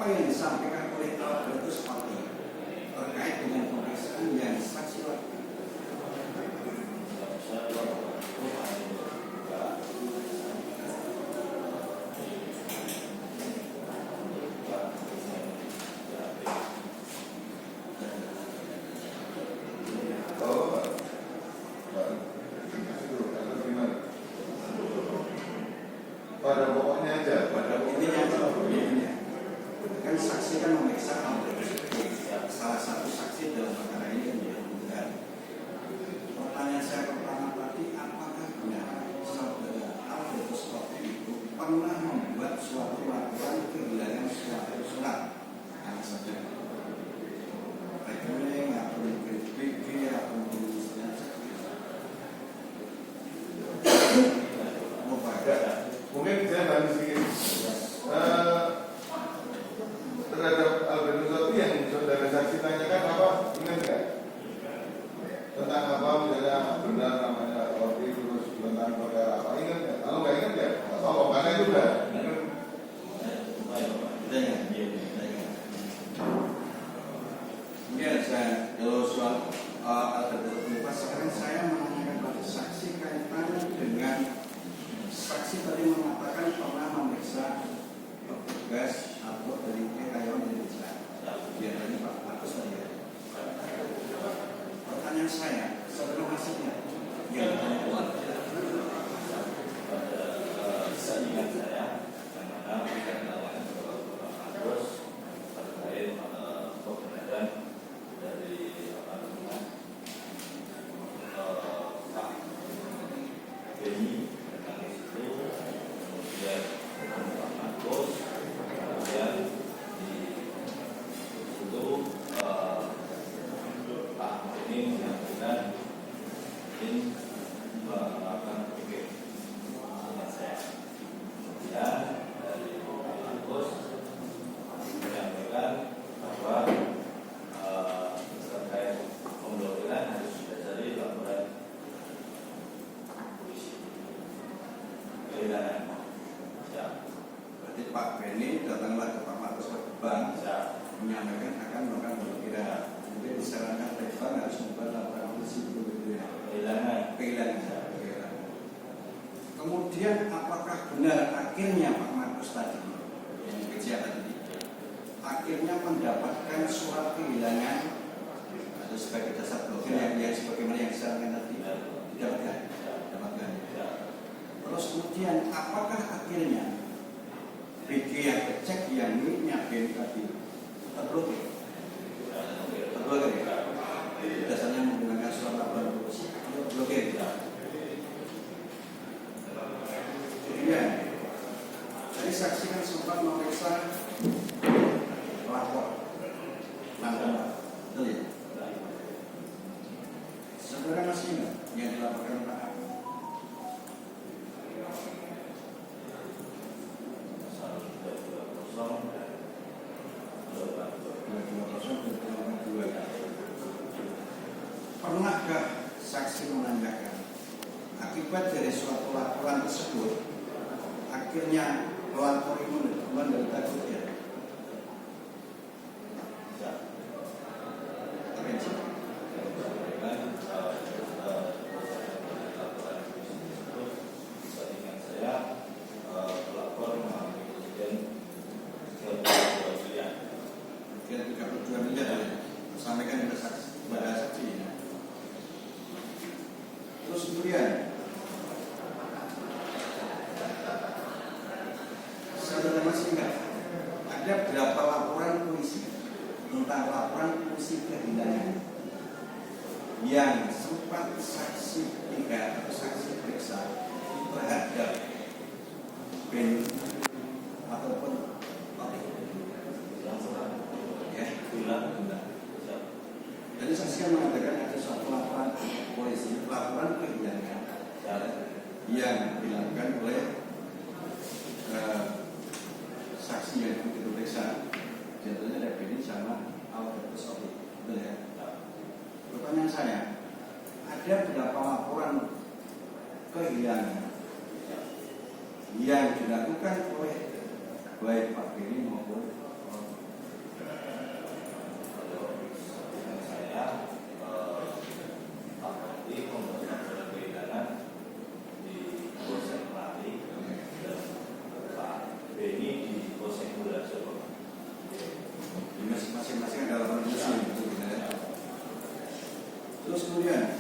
yang disampaikan oleh Albertus Pati terkait dengan pemeriksaan yang saksi lakukan? Pada pokoknya aja, Pada intinya kan saksi kan memeriksa Albertus sebagai salah satu saksi dalam perkara ini kan. Pertanyaan saya pertama tadi, apakah benar saudara Albertus itu pernah membuat suatu laporan kehilangan suatu surat? Hanya saja rekening atau BG atau misalnya mungkin saya tanya sedikit terhadap Albertus Sofi yang saudara saksi tanyakan apa, ingat nggak? Tentang apa, misalnya benar namanya Sofi, terus tentang perkara apa, ingat nggak? Kalau nggak ingat ya, tolong, karena itu udah kemudian saya kalau soal Albertus sekarang saya menanyakan pada saksi kaitannya dengan saksi tadi mengatakan pernah memeriksa petugas atau dari karyawan Indonesia. Dia tadi Pak Agus tadi ya. Pertanyaan saya, saudara hasilnya yang ditanya Tuhan. Seingat saya, karena kita terus terkait kebenaran dari Pak Beni. Kemudian Pak Agus, kemudian di situ Pak ini menyampaikan ingin melakukan PG. Ingat saya. Kemudian dari Pak Agus menyampaikan bahwa terkait pemblokiran harus didasari laporan polisi. Kehilangan. Berarti Pak Beni datanglah ke Pak Markus ke bank menyampaikan akan melakukan pemblokiran. Kemudian disarankan oleh bank harus membuat laporan polisi begitu ya. Kehilangan. Kemudian apakah benar akhirnya Pak Markus tadi yang kejahatan tadi akhirnya mendapatkan surat kehilangan atau sebagai dasar blokir yang sebagaimana yang disarankan tadi didapatkan? Terus kemudian apakah akhirnya BG yang kecek yang miliknya BN tadi terblokir? Terblokir ya? Dasarnya menggunakan surat laporan polisi atau terblokir? Kemudian jadi saksi kan sempat memeriksa pelapor betul ya? Saudara masih ingat yang dilaporkan Pak Agus? Pernahkah saksi menanyakan akibat dari suatu laporan tersebut akhirnya pelapor ini menderita kerugian? Sampaikan kepada saksi. Terus kemudian saudara masih ingat ada berapa laporan polisi tentang laporan polisi kehilangan yang sempat saksi tiga atau saksi periksa terhadap Ben ataupun jadi saksi yang mengatakan ada suatu laporan polisi, laporan kehilangan yang dilakukan oleh saksi yang begitu periksa, jatuhnya ada Beni sama Albertus Sofi, betul ya? Pertanyaan saya, ada berapa laporan kehilangan yang dilakukan oleh baik Pak Beni maupun kemudian